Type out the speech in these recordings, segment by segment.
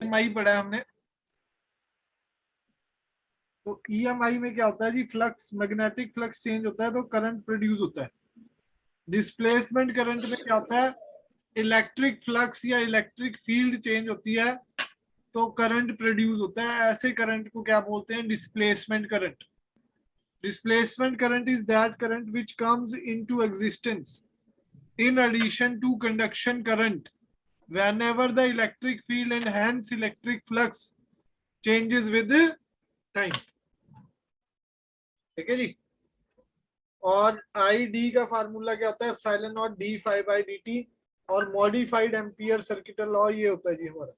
EMI पढ़ा है हमने। तो EMI में क्या होता है जी, फ्लक्स, मैग्नेटिक फ्लक्स चेंज होता है तो करंट प्रोड्यूस होता है। डिस्प्लेसमेंट करंट में क्या होता है, इलेक्ट्रिक फ्लक्स या इलेक्ट्रिक फील्ड चेंज होती है तो करंट प्रोड्यूस होता है। ऐसे करंट को क्या बोलते हैं, displacement current. Displacement current is that current which comes into existence in addition to conduction current whenever the electric field and hence electric flux changes with time। ठीक है जी। और आई डी का फार्मूला क्या होता है, epsilon naught D phi by D t. और modified Ampere circuital law ये होता है जी हमारा।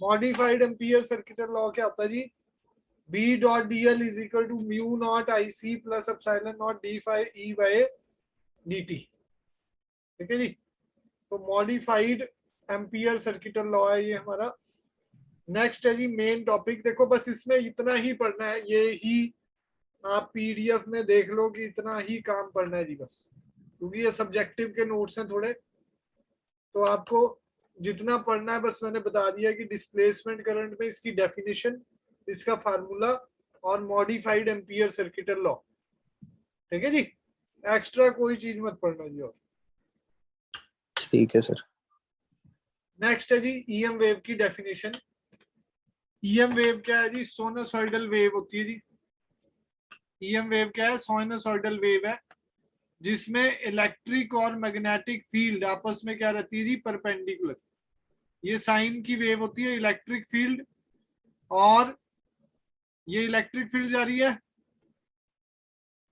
मॉडिफाइड एम्पियर सर्किटल लॉ क्या होता है जी, B dot D L is equal to mu naught I C plus epsilon naught D phi E by D T. ठीक है जी। तो मॉडिफाइड एम्पियर सर्किटल लॉ है ये हमारा। नेक्स्ट है जी मेन टॉपिक। देखो बस इसमें इतना ही पढ़ना है, ये ही आप पीडीएफ में देख लो कि इतना ही काम पढ़ना है जी बस, क्योंकि ये सब्जेक्टिव के नोट्स हैं थोड़े, तो आपको जितना पढ़ना है बस मैंने बता दिया कि डिस्प्लेसमेंट करंट में इसकी डेफिनेशन, इसका फार्मूला और मॉडिफाइड एम्पियर सर्किटल लॉ। ठीक है जी, एक्स्ट्रा कोई चीज मत पढ़ना जी। और ठीक है सर। नेक्स्ट है जी ईएम वेव की डेफिनेशन। ईएम वेव क्या है जी, सोनोसॉइडल वेव होती है जी। ईएम वेव क्या है, साइनसॉइडल वेव है जिसमें इलेक्ट्रिक और मैग्नेटिक फील्ड आपस में क्या रहती है जी, परपेंडिकुलर। ये साइन की वेव होती है, इलेक्ट्रिक फील्ड और ये इलेक्ट्रिक फील्ड जा रही है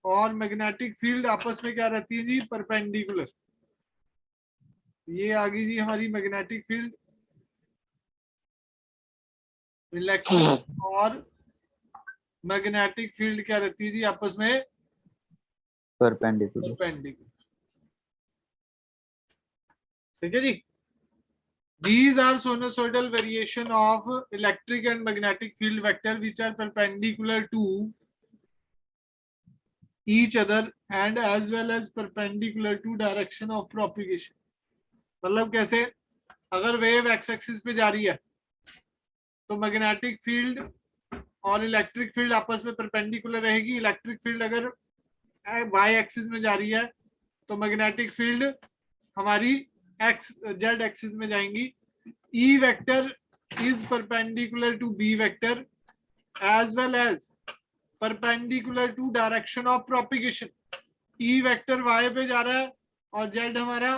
और मैग्नेटिक फील्ड आपस में क्या रहती है जी, परपेंडिकुलर। ये आ गई जी हमारी मैग्नेटिक फील्ड, इलेक्ट्रिक और मैग्नेटिक फील्ड क्या रहती है जी, आपस में परपेंडिकुलर। ठीक है जी। These are sinusoidal variation of electric and magnetic field vector which are perpendicular to each other and as well as perpendicular to direction of propagation। मतलब कैसे, अगर वेव एक्स एक्सिस पे जा रही है तो मैग्नेटिक फील्ड और इलेक्ट्रिक फील्ड आपस में परपेंडिकुलर रहेगी। इलेक्ट्रिक फील्ड अगर वाई एक्सिस में जा रही है तो मैग्नेटिक फील्ड हमारी एक्स जेड एक्सिस में जाएंगी। E vector is perpendicular to B vector as well as perpendicular to direction of propagation. E vector y पे जा रहा है और जेड हमारा,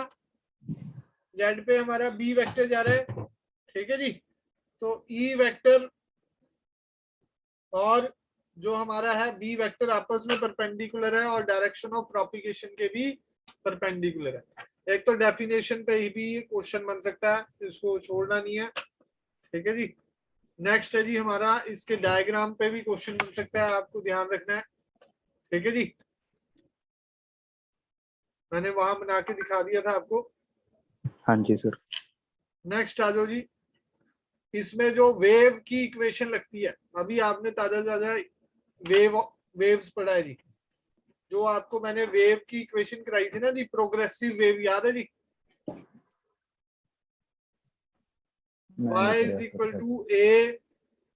जेड पे हमारा बी वेक्टर जा रहा है। ठीक है जी। तो ई वेक्टर और जो हमारा है बी वेक्टर आपस में परपेंडिकुलर है और डायरेक्शन ऑफ प्रोपिगेशन के भी परपेंडिकुलर है। एक तो डेफिनेशन पे ही भी क्वेश्चन बन सकता है, इसको छोड़ना नहीं है। ठीक है जी। नेक्स्ट है जी हमारा, इसके डायग्राम पे भी क्वेश्चन बन सकता है, आपको ध्यान रखना है। ठीक है जी, मैंने वहां बना के दिखा दिया था आपको। हाँ जी सर। नेक्स्ट आ जाओ जी, इसमें जो वेव की इक्वेशन लगती है, अभी आपने ताजा ताजा वेव्स पढ़ा है जी। जो आपको मैंने वेव की इक्वेशन कराई थी ना जी, प्रोग्रेसिव वेव, याद है जी। y is equal to a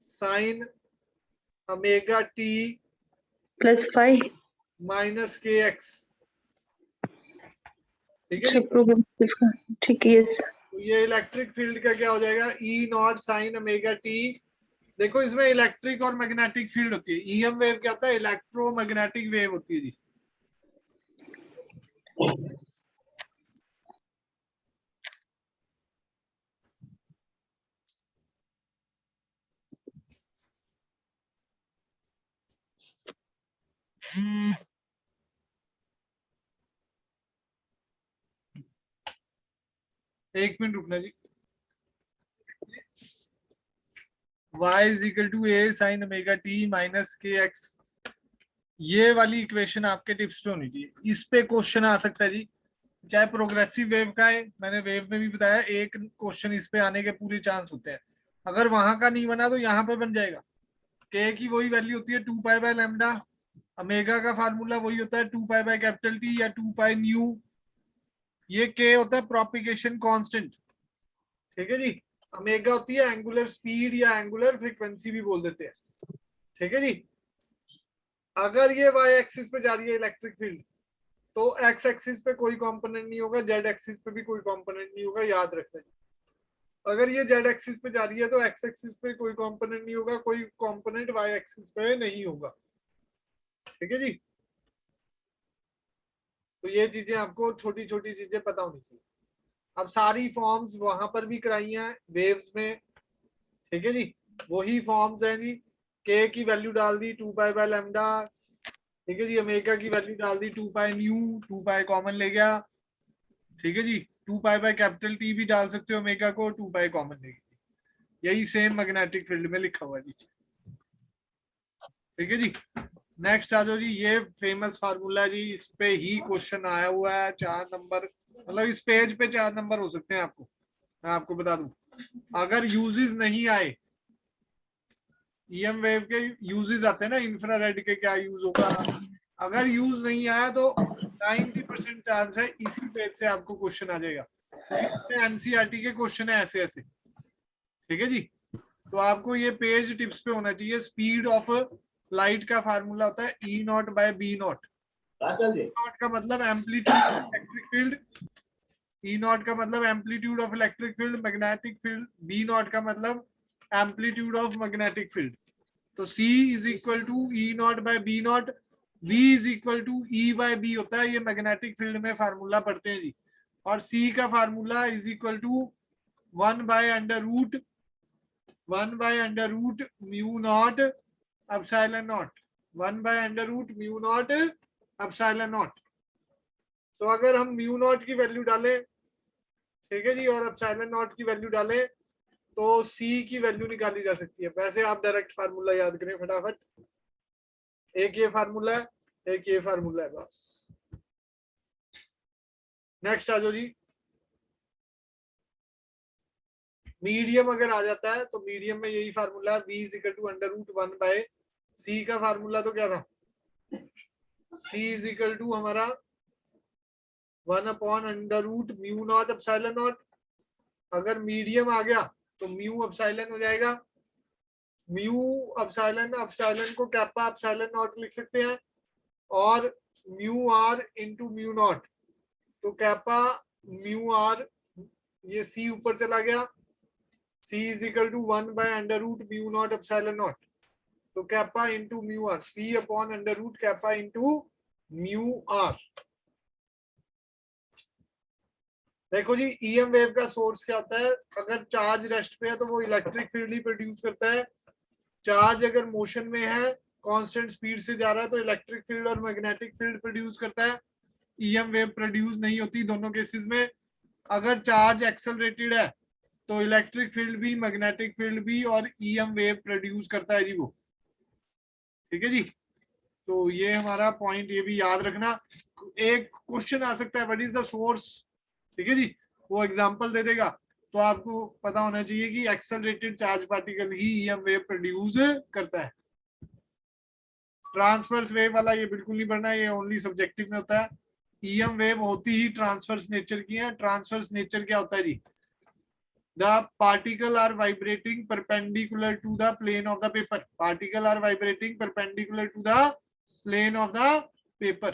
sine omega t plus 5 minus k x. ठीक है जी। ठीक है। तो ये इलेक्ट्रिक फील्ड का क्या हो जाएगा, E not sign omega t। देखो इसमें इलेक्ट्रिक और मैग्नेटिक फील्ड होती है। ईएम वेव क्या होता है, इलेक्ट्रोमैग्नेटिक वेव होती है जी। एक मिनट रुकना जी। y is equal to a sine omega t minus k x, ये वाली इक्वेशन आपके टिप्स पे होनी चाहिए। इस पे क्वेश्चन आ सकता है जी, चाहे प्रोग्रेसिव वेव का है, मैंने वेव में भी बताया एक क्वेश्चन इस पे आने के पूरे चांस होते हैं। अगर वहां का नहीं बना तो यहाँ पे बन जाएगा। के की वही वैल्यू होती है 2 पाई बाय लैम्डा ओमेगा का फार्मूला वही होता है 2 पाई बाय कैपिटल टी या 2 पाई न्यू। ये के होता है प्रोपिगेशन कांस्टेंट, ठीक है जी। ओमेगा होती है एंगुलर स्पीड या एंगुलर फ्रीक्वेंसी भी बोल देते हैं, ठीक है जी। अगर ये वाई एक्सिस पे जा रही है इलेक्ट्रिक फील्ड, तो एक्स एक्सिस पे कोई कंपोनेंट नहीं होगा, जेड एक्सिस पे भी कोई कंपोनेंट नहीं होगा, याद रखना। अगर ये जेड एक्सिस पे जा रही है तो एक्स एक्सिस पे कोई कंपोनेंट नहीं होगा, कोई कंपोनेंट वाई एक्सिस पे नहीं होगा, ठीक है जी। तो ये चीजें आपको छोटी छोटी चीजें पता होनी चाहिए। अब सारी फॉर्म्स वहां पर भी कराई हैं वेव्स में, ठीक है जी। वही फॉर्म्स हैं जी, के की वैल्यू डाल दी 2 पाई बाय लैम्डा, ठीक है जी। ओमेगा की वैल्यू डाल दी 2 पाई न्यू, 2 पाई कॉमन ले गया, ठीक है जी। 2 पाई बाय कैपिटल टी भी डाल सकते हो ओमेगा को, 2 पाई कॉमन ले गया। यही सेम मैग्नेटिक फील्ड में लिखा हुआ है नीचे, ठीक है जी। नेक्स्ट आ जाओ जी, ये फेमस फार्मूला जी, इस पे ही क्वेश्चन आया हुआ है 4 नंबर, मतलब इस पेज पे 4 नंबर हो सकते हैं आपको। मैं आपको बता दूं, अगर यूजेस नहीं आए, ईएम वेव के यूजेस आते हैं ना, इंफ्रारेड के क्या यूज होगा, अगर यूज नहीं आया तो 90% चांस है इसी पेज से आपको क्वेश्चन आ जाएगा। एनसीईआरटी के क्वेश्चन है ऐसे ऐसे, ठीक है जी। तो आपको ये पेज टिप्स पे होना चाहिए। स्पीड ऑफ लाइट का फार्मूला होता है E naught by B naught. Naught का मतलब amplitude electric field, E naught का मतलब amplitude of electric field magnetic field, B naught का मतलब एम्पलीट्यूड ऑफ मैग्नेटिक फील्ड। तो C is equal to E naught by B naught, V is equal to E by B होता है। ये magnetic field में formula पढ़ते हैं जी। और C का formula is equal to 1 by under root mu naught epsilon naught, 1 by under root mu naught epsilon naught. तो अगर हम म्यू नॉट की वैल्यू डालें, ठीक है जी, और एप्सिलॉन नॉट की वैल्यू डालें, तो C की वैल्यू निकाली जा सकती है। वैसे आप डायरेक्ट फार्मूला याद करें फटाफट, एक ये फार्मूला है, एक ये फार्मूला है, बस। नेक्स्ट आ जाओ जी, मीडियम अगर आ जाता है तो मीडियम में यही फार्मूला है, v is equal to under root 1 by C का फार्मूला तो क्या था, C इज इक्वल टू हमारा 1 upon under root mu naught epsilon naught. अगर मीडियम आ गया तो म्यू एप्सिलॉन हो जाएगा, म्यू एप्सिलॉन, एप्सिलॉन को कैपा एप्सिलॉन नॉट लिख सकते हैं, और mu r into mu naught, तो कैपा म्यू आर, ये C ऊपर चला गया, C is equal to 1 by under root mu naught epsilon naught, तो kappa into mu R, C upon under root kappa into mu R. देखो जी, EM wave का source क्या होता है, अगर चार्ज रेस्ट पे है तो वो इलेक्ट्रिक फील्ड ही प्रोड्यूस करता है। चार्ज अगर मोशन में है, कांस्टेंट स्पीड से जा रहा है, तो इलेक्ट्रिक फील्ड और मैग्नेटिक फील्ड प्रोड्यूस करता है। ईएम वेव प्रोड्यूस नहीं होती दोनों केसेस में। अगर चार्ज एक्सेलरेटेड है तो इलेक्ट्रिक फील्ड भी, मैग्नेटिक फील्ड भी, और ईएम वेव प्रोड्यूस करता है जी वो, ठीक है जी। तो ये हमारा पॉइंट, ये भी याद रखना। एक क्वेश्चन आ सकता है व्हाट इज द सोर्स, ठीक है जी, वो एग्जांपल दे देगा, तो आपको पता होना चाहिए कि एक्सेलरेटेड चार्ज पार्टिकल ही ईएम वेव प्रोड्यूस करता है। ट्रांसवर्स वेव वाला ये बिल्कुल नहीं पढ़ना, ये ओनली सब्जेक्टिव में होता है। ईएम वेव होती ही ट्रांसवर्स नेचर की है। ट्रांसवर्स नेचर क्या होता है जी, the particle are vibrating perpendicular to the plane of the paper, particle are vibrating perpendicular to the plane of the paper।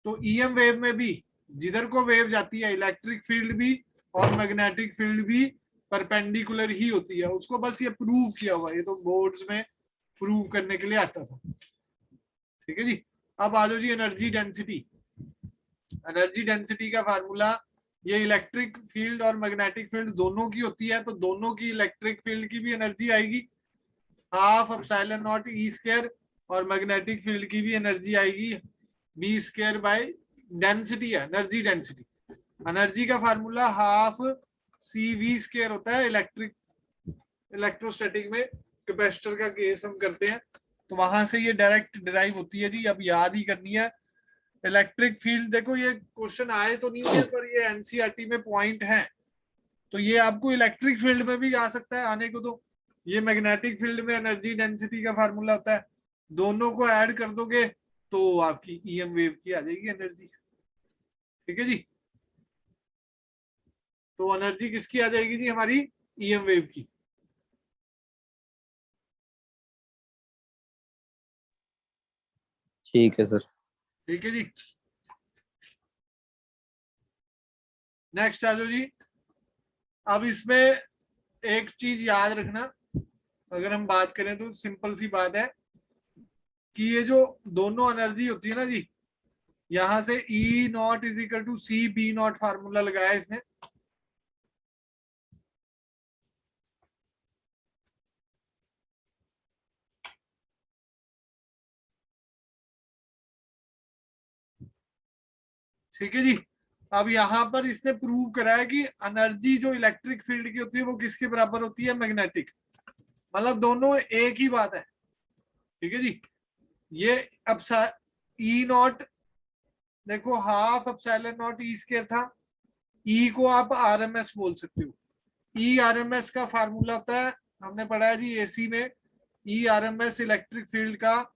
तो ईएम वेव में भी जिधर को वेव जाती है, इलेक्ट्रिक फील्ड भी और मैग्नेटिक फील्ड भी परपेंडिकुलर ही होती है। उसको बस ये प्रूव किया हुआ, ये तो बोर्ड्स में प्रूव करने के लिए आता था, ठीक है जी। अब आ जाओ जी एनर्जी डेंसिटी। एनर्जी डेंसिटी का फार्मूला, ये इलेक्ट्रिक फील्ड और मैग्नेटिक फील्ड दोनों की होती है, तो दोनों की इलेक्ट्रिक फील्ड की भी एनर्जी आएगी half epsilon not E square, और मैग्नेटिक फील्ड की भी एनर्जी आएगी बी स्क्वायर बाय डेंसिटी है, एनर्जी डेंसिटी। एनर्जी का formula half C V square होता है। इलेक्ट्रोस्टैटिक में कैपेसिटर का केस हम करते हैं, तो वहां से ये डायरेक्ट डिराइव होती है जी। अब याद ही करनी है। इलेक्ट्रिक फील्ड, देखो ये क्वेश्चन आए तो नहीं है, पर ये एनसीईआरटी में पॉइंट है, तो ये आपको इलेक्ट्रिक फील्ड में भी आ सकता है आने को। तो ये मैग्नेटिक फील्ड में एनर्जी डेंसिटी का फार्मूला होता है, दोनों को ऐड कर दोगे तो आपकी ईएम वेव की आ जाएगी एनर्जी। ठीक है जी, तो एनर्जी किसकी आ जाएगी जी, हमारी ईएम वेव की। ठीक है सर। ठीक है जी, नेक्स्ट आ जाओ जी। अब इसमें एक चीज याद रखना, अगर हम बात करें तो सिंपल सी बात है कि ये जो दोनों एनर्जी होती है ना जी, यहां से E naught is equal to C B naught formula लगाया इसने। ठीक है जी, अब यहां पर इसने प्रूव करा है कि एनर्जी जो इलेक्ट्रिक फील्ड की होती है वो किसके बराबर होती है, मैग्नेटिक। मतलब दोनों एक ही बात है। ठीक है जी, ये अब ई नॉट देखो half epsilon not E square था, ई को आप आरएमएस बोल सकते हो। ई आरएमएस का फार्मूला होता है, हमने पढ़ा है जी एसी में, ई आरएमएस इलेक्ट्रिक फील्ड का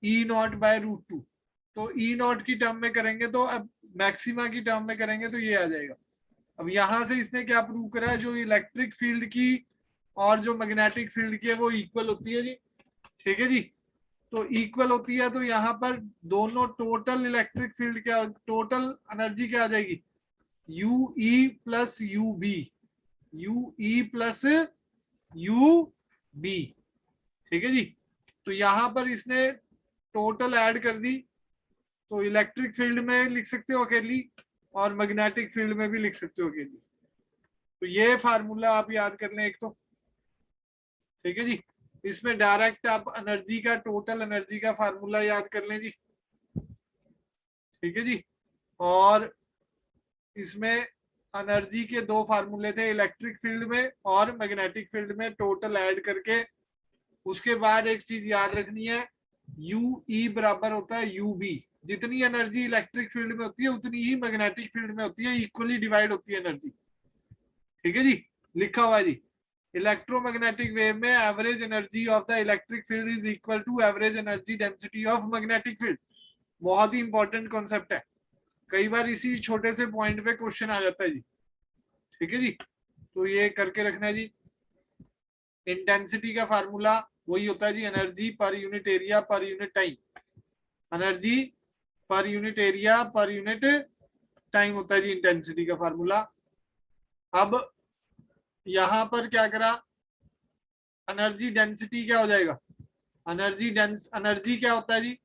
ई नॉट बाय रूट टू। तो ई नॉट की टर्म में करेंगे तो अब मैक्सिमा की टर्म में करेंगे तो ये आ जाएगा। अब यहां से इसने क्या प्रूव करा है, जो इलेक्ट्रिक फील्ड की और जो मैग्नेटिक फील्ड की है वो इक्वल होती है जी। ठीक है जी, तो इक्वल होती है तो यहाँ पर दोनों टोटल इलेक्ट्रिक फील्ड क्या, टोटल एनर्जी क्या आ जाएगी, U E plus U B, U E plus U B. ठीक है जी, तो यहां पर इसने टोटल ऐड कर दी, तो इलेक्ट्रिक फील्ड में लिख सकते हो अकेली और मैग्नेटिक फील्ड में भी लिख सकते हो अकेली। तो ये फार्मूला आप याद कर लें एक तो। ठीक है जी, इसमें डायरेक्ट आप एनर्जी का, टोटल एनर्जी का फार्मूला याद कर लें जी। ठीक है जी, और इसमें एनर्जी के दो फार्मूले थे, इलेक्ट्रिक फील्ड में और मैग्नेटिक फील्ड में, टोटल ऐड करके। उसके बाद एक चीज याद रखनी है, यू ई बराबर होता है यू बी। जितनी एनर्जी इलेक्ट्रिक फील्ड में होती है उतनी ही मैग्नेटिक फील्ड में होती है, इक्वली डिवाइड होती है एनर्जी। ठीक है जी, लिखा हुआ है जी, इलेक्ट्रोमैग्नेटिक वेव में average energy of the electric field is equal to average energy density of magnetic field. बहुत ही इंपॉर्टेंट कॉन्सेप्ट है, कई बार इसी छोटे से पॉइंट पे क्वेश्चन आ जाता है जी। ठीक है जी, तो ये करके रखना है जी। इंटेंसिटी का फार्मूला वही होता है जी, energy per unit area per unit time. Energy per unit area per unit time होता है जी इंटेंसिटी का फार्मूला। अब यहां पर क्या करा, एनर्जी डेंसिटी क्या हो जाएगा, एनर्जी क्या होता है जी,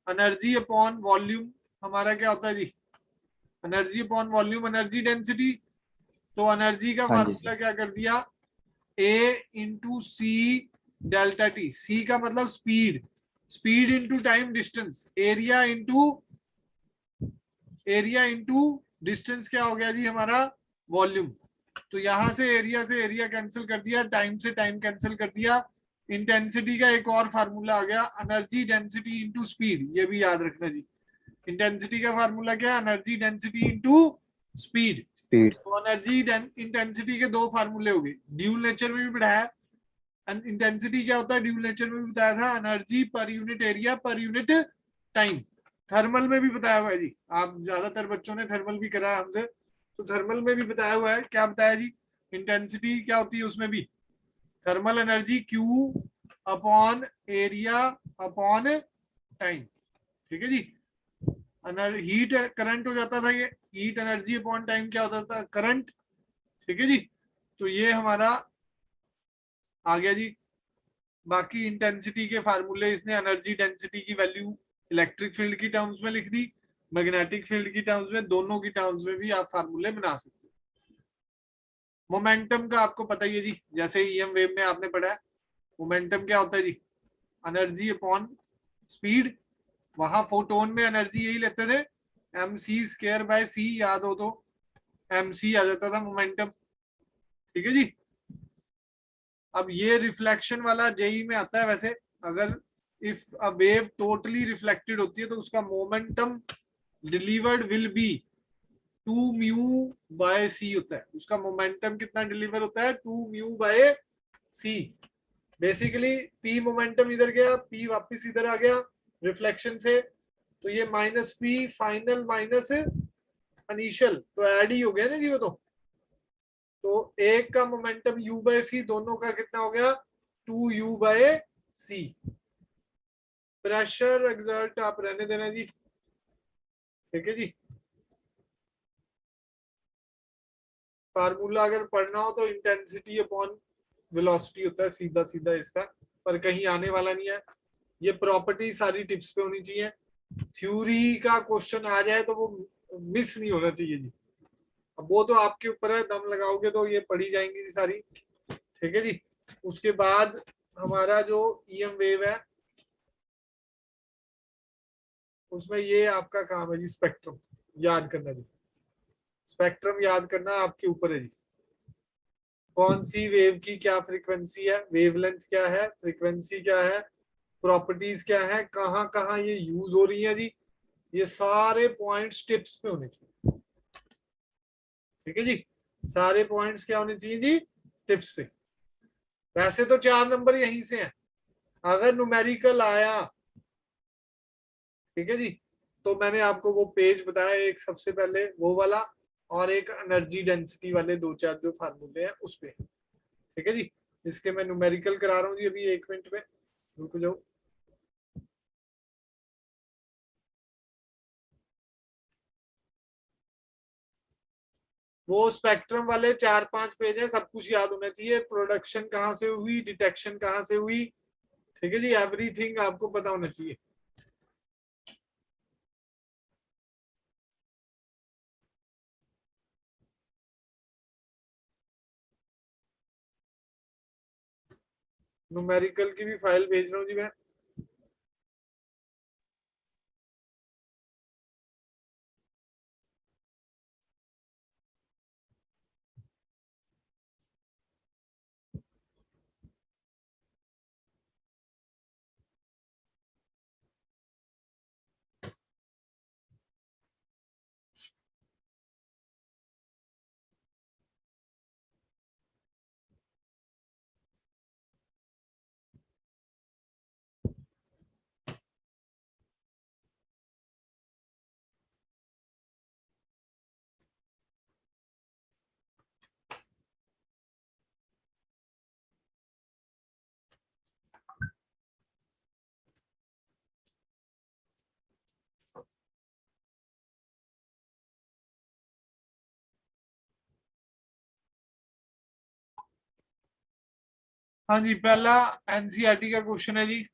एनर्जी अपॉन वॉल्यूम। हमारा क्या होता है जी, energy upon volume, energy density. तो एनर्जी का हाँ जी फार्मूला सर। क्या कर दिया, A into C delta T. C का मतलब speed, speed into time distance, area into distance क्या हो गया जी हमारा, वॉल्यूम। तो यहां से एरिया कैंसिल कर दिया, टाइम से टाइम कैंसिल कर दिया। इंटेंसिटी का एक और फार्मूला आ गया, एनर्जी डेंसिटी इंटू स्पीड। ये भी याद रखना जी, इंटेंसिटी का फार्मूला क्या, energy density into speed. Speed. तो एनर्जी इंटेंसिटी के दो फार्मूले हो गए, ड्यूल नेचर में भी पढ़ाया। इंटेंसिटी क्या होता है, ड्यूल नेचर में भी बताया था, energy per unit area per unit time. Thermal में भी बताया हुआ है जी, आप ज्यादातर बच्चों ने थर्मल भी करा है हमसे, तो थर्मल में भी बताया हुआ है। क्या बताया जी, इंटेंसिटी क्या होती है उसमें भी, thermal energy Q upon area upon time. ठीक है जी, हीट करंट हो जाता था ये, हीट एनर्जी अपॉन टाइम क्या होता था, करंट। ठीक है जी, तो ये हमारा आ गया जी। बाकी इंटेंसिटी के फार्मूले इसने एनर्जी डेंसिटी की वैल्यू इलेक्ट्रिक फील्ड की टर्म्स में लिख दी, मैग्नेटिक फील्ड की टर्म्स में, दोनों की टर्म्स में भी आप फार्मूले बना सकते हो। मोमेंटम का आपको पता ही है जी, जैसे ईएम वेव में आपने पढ़ा है, मोमेंटम क्या होता है जी, एनर्जी अपॉन स्पीड। वहां फोटोन में एनर्जी यही लेते थे, एम सी स्क्वायर बाय सी, याद हो तो एम सी आ जाता था मोमेंटम। ठीक है जी, अब ये रिफ्लेक्शन वाला जेई में आता है वैसे। अगर if a wave totally reflected होती है तो उसका momentum delivered will be 2 mu by c होता है, उसका मोमेंटम कितना डिलीवर होता है, 2 mu by c. Basically p momentum इधर गया, पी वापस इधर आ गया, रिफ्लेक्शन से, तो ये minus P final minus initial, तो ऐड ही हो गया ना जी वो। तो एक का मोमेंटम u बाय सी, दोनों का कितना हो गया 2u बाय सी। प्रेशर एक्सर्ट आप रहने देना जी, ठीक है जी। फार्मूला अगर पढ़ना हो तो इंटेंसिटी अपॉन वेलोसिटी होता है सीधा सीधा इसका, पर कहीं आने वाला नहीं है। ये प्रॉपर्टी सारी टिप्स पे होनी चाहिए, थ्योरी का क्वेश्चन आ जाए तो वो मिस नहीं होना चाहिए जी। अब वो तो आपके ऊपर है, दम लगाओगे तो ये पढ़ी जाएंगी जी सारी, ठीक है जी। उसके बाद हमारा जो ईएम वेव है उसमें ये आपका काम है जी, स्पेक्ट्रम याद करना जी। स्पेक्ट्रम याद करना आपके ऊपर है जी। कौन सी वेव की क्या फ्रीक्वेंसी है, वेवलेंथ क्या है, फ्रीक्वेंसी क्या है, प्रॉपर्टीज क्या है, कहाँ कहाँ ये यूज हो रही है जी, ये सारे पॉइंट्स टिप्स पे होने चाहिए, ठीक है जी। सारे पॉइंट्स क्या होने चाहिए जी, टिप्स पे। वैसे तो 4 नंबर यहीं से हैं, अगर न्यूमेरिकल आया, ठीक है जी, तो मैंने आपको वो पेज बताया एक, सबसे पहले वो वाला, और एक एनर्जी डेंसिटी वाले 2-4 जो फार्मूले हैं उस पे, ठीक है जी। इसके मैं न्यूमेरिकल करा रहा हूँ जी अभी, 1 मिनट में, रुक जाओ। वो स्पेक्ट्रम वाले 4-5 पेज है, सब कुछ याद होना चाहिए, प्रोडक्शन कहाँ से हुई, डिटेक्शन कहाँ से हुई, ठीक है जी, एवरीथिंग आपको पता होना चाहिए। न्यूमेरिकल की भी फाइल भेज रहा हूँ जी मैं। हाँ जी, पहला एनसीईआरटी का क्वेश्चन है जी,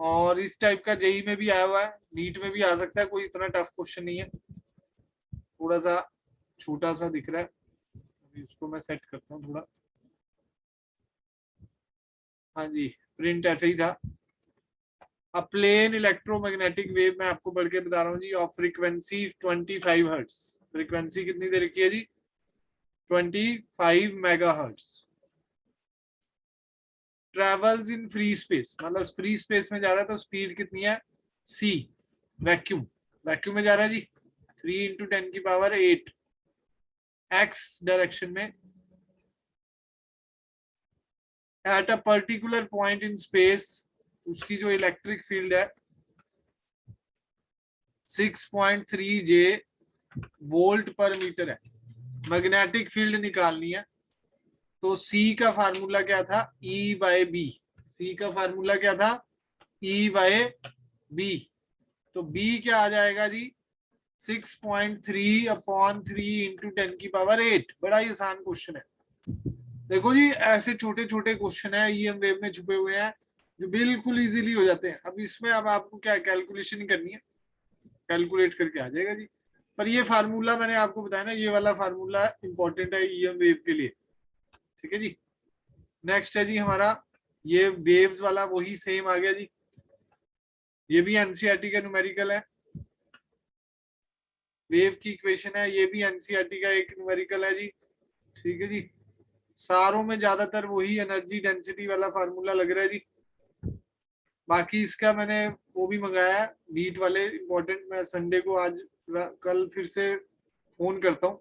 और इस टाइप का जेई में भी आया हुआ है, नीट में भी आ सकता है, कोई इतना टफ क्वेश्चन नहीं है, थोड़ा सा छोटा सा दिख रहा है, अभी इसको मैं सेट करता हूँ थोड़ा। हाँ जी, प्रिंट ऐसे ही था। अ प्लेन इलेक्ट्रोमैग्नेटिक वेव मैं आपको पढ़ के बता रहा हूँ जी, ऑफ फ्रीक्वेंसी 25 हर्ट्ज। फ्रीक्वेंसी कितनी दे रखी है जी, 25 megahertz. Travels in free space, मतलब फ्री स्पेस में जा रहा है तो स्पीड कितनी है c। वैक्यूम, वैक्यूम में जा रहा है जी 3 × 10⁸ x डायरेक्शन में, at a particular point in space, उसकी जो इलेक्ट्रिक फील्ड है 6.3 J वोल्ट पर मीटर है। मैग्नेटिक फील्ड निकालनी है, तो C का फार्मूला क्या था, E/B। C का फार्मूला क्या था, E/B। तो B क्या आ जाएगा जी, 6.3/3 × 10⁸ बड़ा ही आसान क्वेश्चन है। देखो जी, ऐसे छोटे छोटे क्वेश्चन है ईएम वेव में छुपे हुए हैं जो बिल्कुल इजीली हो जाते हैं। अब इसमें अब आपको क्या कैलकुलेशन ही करनी है, कैलकुलेट करके आ जाएगा जी। पर ये फार्मूला मैंने आपको बताया ना, ये वाला फार्मूला इंपॉर्टेंट है ईएम वेव के लिए, ठीक है जी। नेक्स्ट है जी हमारा ये वेव्स वाला, वही सेम आ गया जी, ये भी एनसीईआरटी का न्यूमेरिकल है। वेव की इक्वेशन है, ये भी एनसीईआरटी का एक न्यूमेरिकल है जी, ठीक है जी। सारों में ज्यादातर वही एनर्जी डेंसिटी वाला फार्मूला लग रहा है जी। बाकी इसका मैंने वो भी मंगाया है, नीट वाले इंपॉर्टेंट, मैं संडे को आज कल फिर से फोन करता हूँ।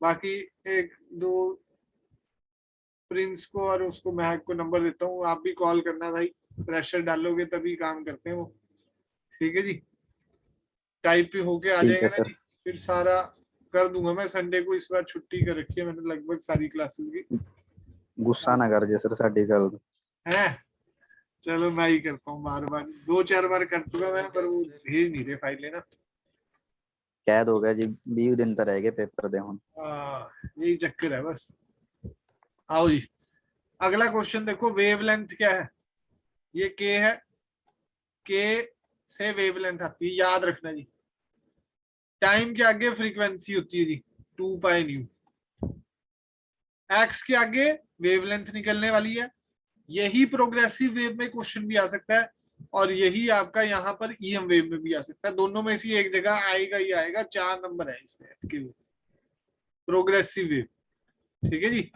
बाकी एक दो प्रिंस को और उसको महक को नंबर देता हूँ, आप भी कॉल करना भाई। प्रेशर डालोगे तभी काम करते हैं वो। ठीक है जी, टाइप पे होके आ ठीक जाएगा है ना सर। जी। फिर सारा कर दूंगा मैं। संडे को इस बार छुट्टी कर रखी है मैंने लगभग सारी क्लासेस की। गुस्सा ना कर जे सर साडी गल दा। है, चलो मैं ही करता हूँ बार बार, 2-4 बार कर चुका मैं, पर वो भेज नहीं रहे फाइलें ना। कैद हो गया जी, 20 दिन तो रह गए पेपर दे हुण। यही चक्कर है बस। आओ जी, अगला क्वेश्चन देखो। वेवलेंथ क्या है? ये के है, के से वेवलेंथ आती है, याद रखना जी। टाइम के आगे फ्रीक्वेंसी होती है जी 2 पाई न्यू। एक्स के आगे वेवलेंथ निकलने वाली है। यही प्रोग्रेसिव वेव में क्वेश्चन भी आ सकता है, और यही आपका यहाँ पर ईएम वेव में भी आ सकता है। दोनों में से एक जगह आएगा ही आएगा। 4 नंबर है इसमें प्रोग्रेसिव वेव। ठीक है जी,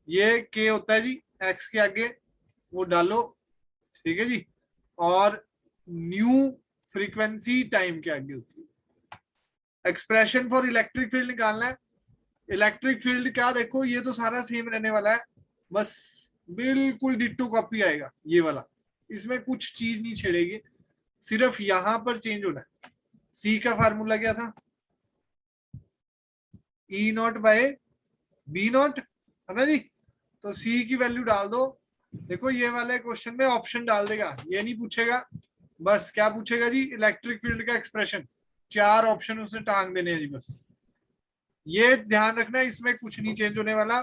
ये के होता है जी एक्स के आगे, वो डालो। ठीक है जी, और न्यू फ्रीक्वेंसी टाइम के आगे होती है। एक्सप्रेशन फॉर इलेक्ट्रिक फील्ड निकालना है। इलेक्ट्रिक फील्ड क्या, देखो ये तो सारा सेम रहने वाला है, बस बिल्कुल डिट्टो कॉपी आएगा ये वाला। इसमें कुछ चीज नहीं छेड़ेगी, सिर्फ यहां पर चेंज होना है। सी का फार्मूला क्या था? ई नॉट बाय बी नॉट, है ना जी। तो सी की वैल्यू डाल दो। देखो ये वाले क्वेश्चन में ऑप्शन डाल देगा, ये नहीं पूछेगा। बस क्या पूछेगा जी? इलेक्ट्रिक फील्ड का एक्सप्रेशन। 4 ऑप्शन उसने टांग देने हैं जी बस। ये ध्यान रखना, इसमें कुछ नहीं चेंज होने वाला।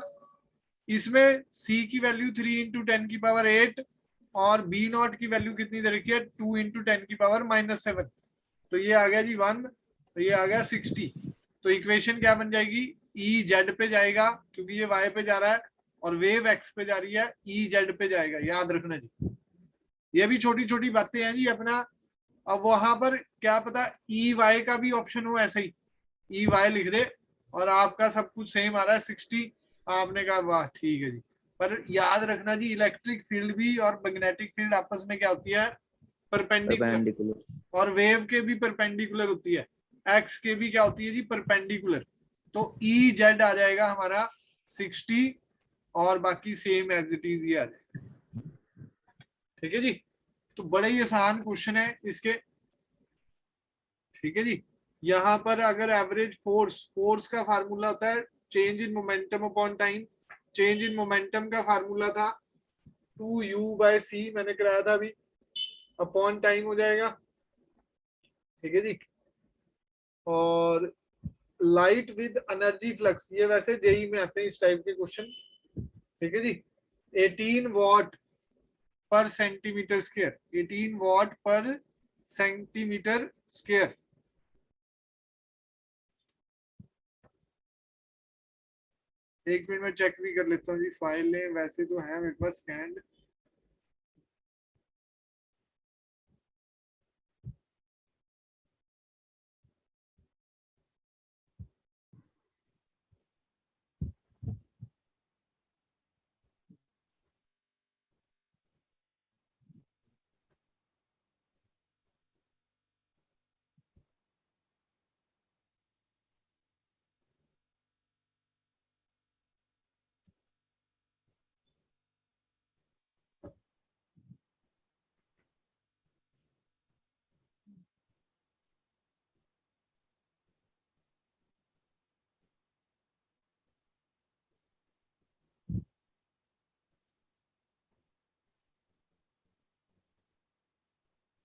इसमें सी की वैल्यू 3 × 10⁸ और बी नॉट की वैल्यू कितनी दे रखी है? 2 × 10⁻⁷। तो ये आ गया जी 1, तो ये आ गया 60। तो इक्वेशन क्या बन जाएगी? ई जेड पे जाएगा क्योंकि ये वाई पे जा रहा है, और वेव एक्स पे जा रही है, ई जेड पे जाएगा। याद रखना जी, ये भी छोटी छोटी बातें हैं जी अपना। अब वहां पर क्या पता ई वाई का भी ऑप्शन हो ऐसे ही, ई वाई लिख दे और आपका सब कुछ सेम आ रहा है 60। आपने कहा वाह ठीक है जी। पर याद रखना जी, इलेक्ट्रिक फील्ड भी और मैग्नेटिक फील्ड आपस में क्या होती है? परपेंडिकुलर। परपेंडिकुलर। और वेव के भी परपेंडिकुलर होती है। एक्स के भी क्या होती है जी? परपेंडिकुलर। तो ई जेड आ जाएगा हमारा 60, और बाकी सेम एज इट इज ये आ जाएगा। ठीक है जी, तो बड़े ही आसान क्वेश्चन है इसके। ठीक है जी, यहाँ पर अगर एवरेज फोर्स, फोर्स का फार्मूला होता है change in momentum upon time. Change in momentum का फार्मूला था 2u/c, मैंने कराया था अभी, अपॉन टाइम हो जाएगा। ठीक है जी, और लाइट विद एनर्जी फ्लक्स, ये वैसे जेई में आते हैं इस टाइप के क्वेश्चन। ठीक है जी, 18 what per centimetre square, 18 what per centimetre square. एक मिनट में चेक भी कर लेता हूँ जी, फाइलें वैसे तो है मेरे पास स्कैंड।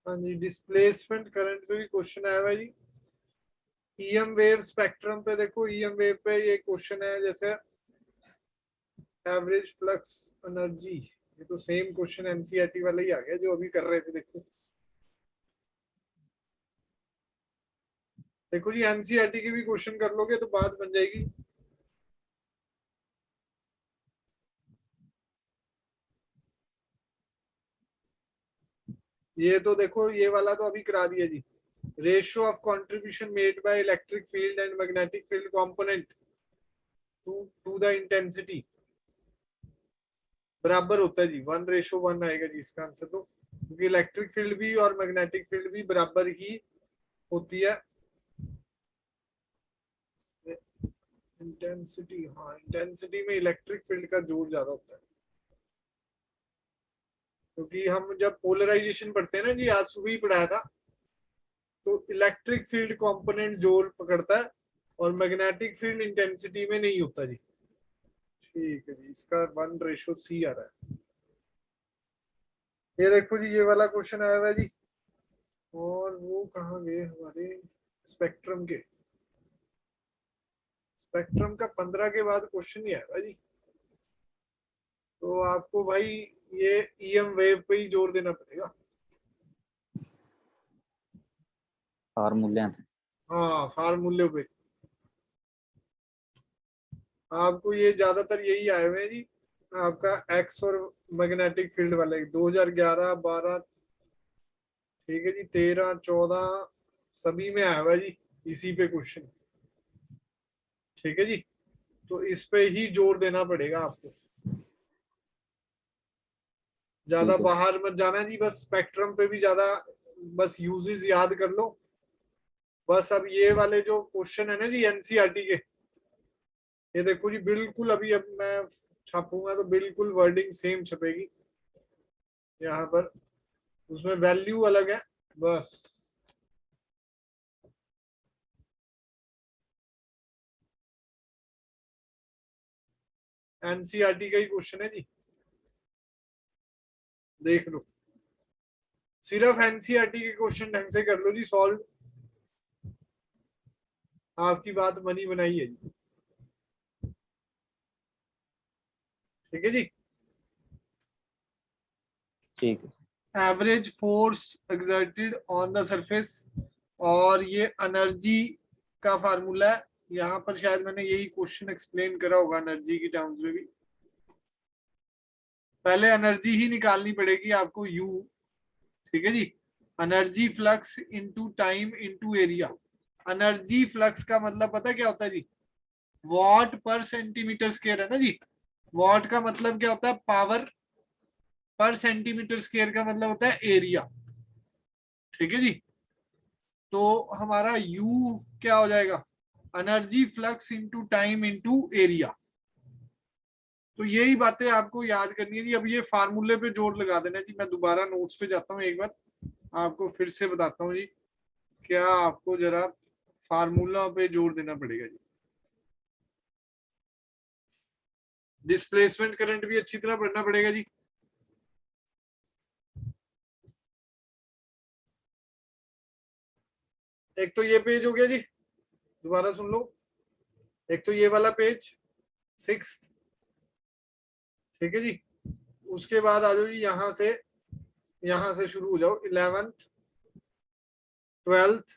हाँ जी, डिस्प्लेसमेंट करंट पे भी क्वेश्चन आया हुआ जी। ईएम वेव स्पेक्ट्रम पे देखो, ईएम वेव पे ये क्वेश्चन है जैसे एवरेज फ्लक्स एनर्जी। ये तो सेम क्वेश्चन एनसीईआरटी वाला ही आ गया जो अभी कर रहे थे। देखो देखो जी, एनसीईआरटी के भी क्वेश्चन कर लोगे तो बात बन जाएगी। ये तो देखो, ये वाला तो अभी करा दिया जी। Ratio of contribution made by electric field and magnetic field component to the intensity बराबर होता है जी 1:1 आएगा जी इसका आंसर। तो क्योंकि इलेक्ट्रिक फील्ड भी और मैग्नेटिक फील्ड भी बराबर ही होती है। इंटेंसिटी, हाँ इंटेंसिटी में इलेक्ट्रिक फील्ड का जोर ज्यादा होता है। क्योंकि हम जब पोलराइजेशन पढ़ते हैं ना जी, आज सुबह ही पढ़ाया था, तो इलेक्ट्रिक फील्ड कंपोनेंट जोर पकड़ता है और मैग्नेटिक फील्ड इंटेंसिटी में नहीं होता जी। ठीक है जी, इसका 1:c आ रहा है। ये देखो जी, ये वाला क्वेश्चन आया हुआ है जी, और वो कहाँ गए हमारे स्पेक्ट्रम के। स्पेक्ट्रम का 15 के बाद क्वेश्चन ही आया जी। तो आपको भाई ये ईएम वेव पे ही जोर देना पड़ेगा। फार्मूले हैं। हाँ, फार्मूले पे आपको ये ज्यादातर यही आए हुए हैं जी। आपका एक्स और मैग्नेटिक फील्ड वाले 2011, 12, ठीक है जी, 13, 14 सभी में आया हुआ है जी, इसी पे क्वेश्चन। ठीक है जी, तो इस पे ही जोर देना पड़ेगा आपको, ज्यादा ठीक है। बाहर मत जाना जी, बस स्पेक्ट्रम पे भी ज्यादा बस यूजेस याद कर लो बस। अब ये वाले जो क्वेश्चन है ना जी एनसीईआरटी के, ये देखो जी, बिल्कुल अभी अब मैं छापूंगा तो बिल्कुल वर्डिंग सेम छपेगी यहाँ पर, उसमें वैल्यू अलग है बस। एनसीईआरटी का ही क्वेश्चन है जी, देख लो। सिर्फ एनसीईआरटी के क्वेश्चन ढंग से कर लो जी सॉल्व, आपकी बात बनी बनाई है जी। ठीक है जी। ठीक है। Average force exerted on the surface, और ये एनर्जी का फार्मूला है। यहाँ पर शायद मैंने यही क्वेश्चन एक्सप्लेन करा होगा एनर्जी की टर्म्स में भी। पहले एनर्जी ही निकालनी पड़ेगी आपको, यू। ठीक है जी, energy flux into time into area. Energy flux का मतलब पता है क्या होता है जी, वॉट पर सेंटीमीटर स्क्वायर है ना जी। वॉट का मतलब क्या होता है, पावर। पर सेंटीमीटर स्क्वायर का मतलब होता है एरिया। ठीक है जी, तो हमारा U क्या हो जाएगा, energy flux into time into area. तो यही बातें आपको याद करनी है जी। अब ये फार्मूले पे जोर लगा देना जी। मैं दोबारा नोट्स पे जाता हूँ, एक बार आपको फिर से बताता हूँ जी, क्या आपको जरा फार्मूला पे जोर देना पड़ेगा जी। डिस्प्लेसमेंट करंट भी अच्छी तरह पढ़ना पड़ेगा जी। एक तो ये पेज हो गया जी, दोबारा सुन लो। एक तो ये वाला पेज 6th, ठीक है जी। उसके बाद आ जाओ जी, यहां से शुरू हो जाओ 11th, 12th,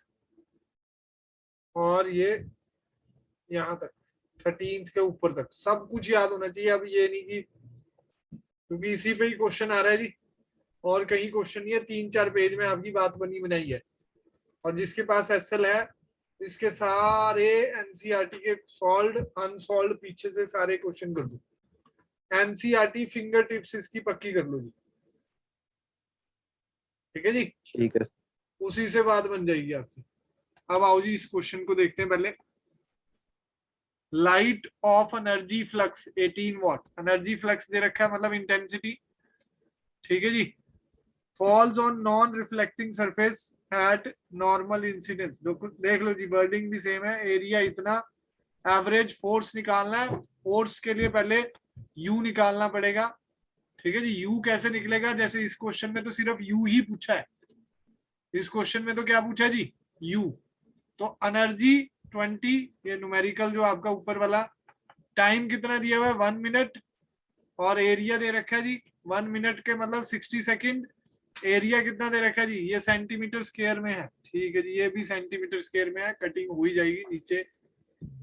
और ये यहाँ तक 13th के ऊपर तक सब कुछ याद होना चाहिए। अब ये नहीं कि, क्योंकि इसी पे ही क्वेश्चन आ रहा है जी, और कहीं क्वेश्चन नहीं है। 3-4 पेज में आपकी बात बनी बनाई है। और जिसके पास एसएल है, इसके सारे एनसीईआरटी के सॉल्व अनसॉल्व पीछे से सारे क्वेश्चन कर दो। एनसीईआरटी फिंगर टिप्स इसकी पक्की कर लो जी। ठीक है जी, ठीक है। उसी से बात बन जाएगी आपकी। अब आओ जी, इस क्वेश्चन को देखते हैं पहले। Light of energy flux 18 watt, energy flux दे रखा है मतलब इंटेंसिटी। ठीक है जी, falls on non reflecting surface at normal incidence. देख लो जी, वर्डिंग भी सेम है, एरिया इतना। एवरेज फोर्स निकालना है, फोर्स के लिए पहले यू निकालना पड़ेगा। ठीक है जी, यू कैसे निकलेगा, जैसे इस क्वेश्चन में तो सिर्फ यू ही पूछा है। इस क्वेश्चन में तो क्या पूछा है जी, यू। तो एनर्जी 20, ये न्यूमेरिकल जो आपका ऊपर वाला। टाइम कितना दिया हुआ है 1 मिनट, और एरिया दे रखा है जी 1 मिनट के मतलब 60 सेकेंड। एरिया कितना दे रखा है जी, ये सेंटीमीटर स्क्वायर में है। ठीक है जी, ये भी सेंटीमीटर स्क्वायर में है, कटिंग हो ही जाएगी नीचे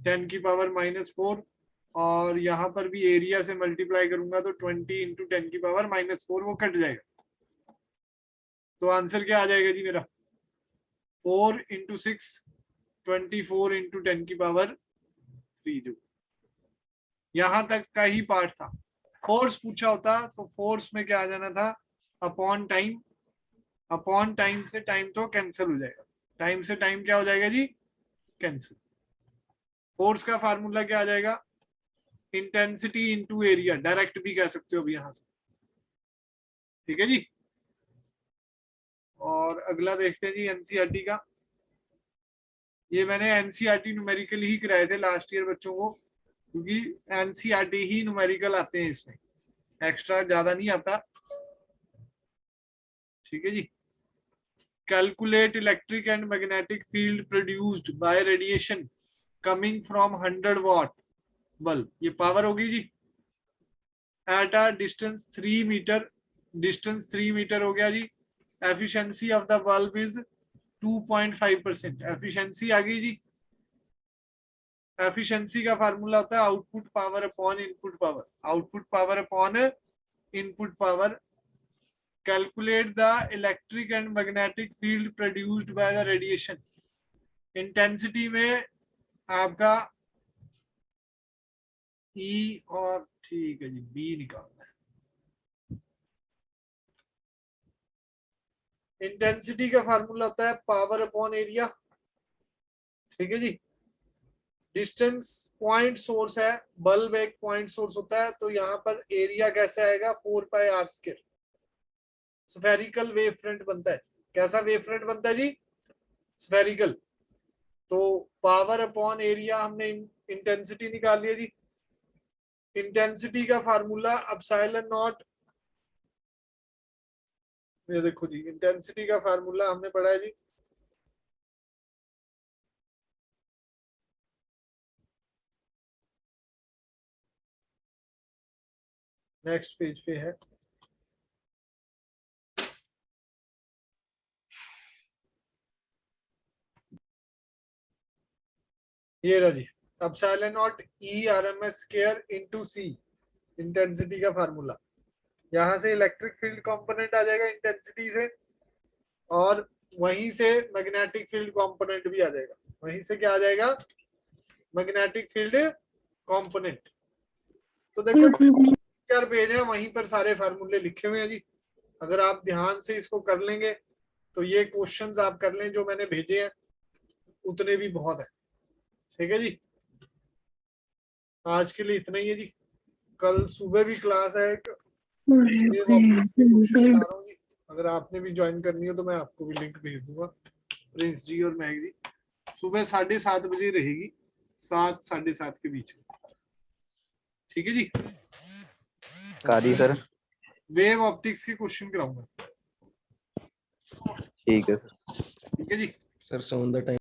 10⁻⁴। और यहाँ पर भी एरिया से मल्टीप्लाई करूंगा तो 20 इंटू 10⁻⁴ वो कट जाएगा। तो आंसर क्या आ जाएगा जी मेरा, 4 इंटू 6, 24 इंटू 10⁻3। जो यहां तक का ही पार्ट था। फोर्स पूछा होता तो फोर्स में क्या आ जाना था, अपॉन टाइम। अपॉन टाइम से टाइम तो कैंसिल हो जाएगा, टाइम से टाइम क्या हो जाएगा जी, कैंसिल। फोर्स का फार्मूला क्या आ जाएगा, इंटेंसिटी इंटू एरिया, डायरेक्ट भी कह सकते हो अभी यहां से। ठीक है जी। और अगला देखते हैं जी एनसीईआरटी का। ये मैंने एनसीईआरटी न्यूमेरिकल ही कराए थे लास्ट ईयर बच्चों को, क्योंकि एनसीईआरटी ही न्यूमेरिकल आते हैं, इसमें एक्स्ट्रा ज्यादा नहीं आता। ठीक है जी। Calculate electric and magnetic field produced by radiation coming from 100 watt bulb, ये पावर होगी जी, at a distance 3 metre, distance 3 metre हो गया जी। Efficiency of the bulb is 2.5%, efficiency आ गई जी। एफिशिएंसी का फार्मूला होता है output power upon input power, output power upon input power. Calculate the electric and magnetic field produced by the radiation, intensity में आपका ई और ठीक है जी बी निकालना है। इंटेंसिटी का फार्मूला होता है पावर अपॉन एरिया। ठीक है जी। डिस्टेंस पॉइंट सोर्स है, बल्ब एक पॉइंट सोर्स होता है, तो यहाँ पर एरिया कैसे आएगा 4πr²। स्फेरिकल वेव फ्रंट बनता है। कैसा वेव फ्रंट बनता है जी? स्फेरिकल। तो पावर अपॉन एरिया हमने इंटेंसिटी निकाल लिया जी। इंटेंसिटी का फार्मूला एप्सिलॉन नॉट, ये देखो जी इंटेंसिटी का फार्मूला हमने पढ़ा है जी, नेक्स्ट पेज पे है। ये रहा जी, epsilon not E RMS square into c, intensity का फार्मूला। यहां से इलेक्ट्रिक फील्ड कंपोनेंट आ जाएगा इंटेंसिटी से, और वहीं से मैग्नेटिक फील्ड कंपोनेंट भी आ जाएगा। वहीं से क्या आ जाएगा? Magnetic field component. तो देखो 4 पेज है, वहीं पर सारे फार्मूले लिखे हुए हैं जी। अगर आप ध्यान से इसको कर लेंगे तो ये क्वेश्चंस आप कर लें जो मैंने भेजे हैं, उतने भी बहुत है। ठीक है जी। आज के लिए इतना ही है जी। कल सुबह भी क्लास है एक, ये वापस के क्वेश्चन बता रहा हूँ जी। अगर आपने भी ज्वाइन करनी हो तो मैं आपको भी लिंक भेज दूंगा, प्रिंस जी और मैग जी। सुबह 7:30 बजे रहेगी, 7 7:30 के बीच में। ठीक है जी। काजी सर। वेव ऑप्टिक्स के क्वेश्चन कराऊंगा। ठीक है ठीक है जी। Sir on the time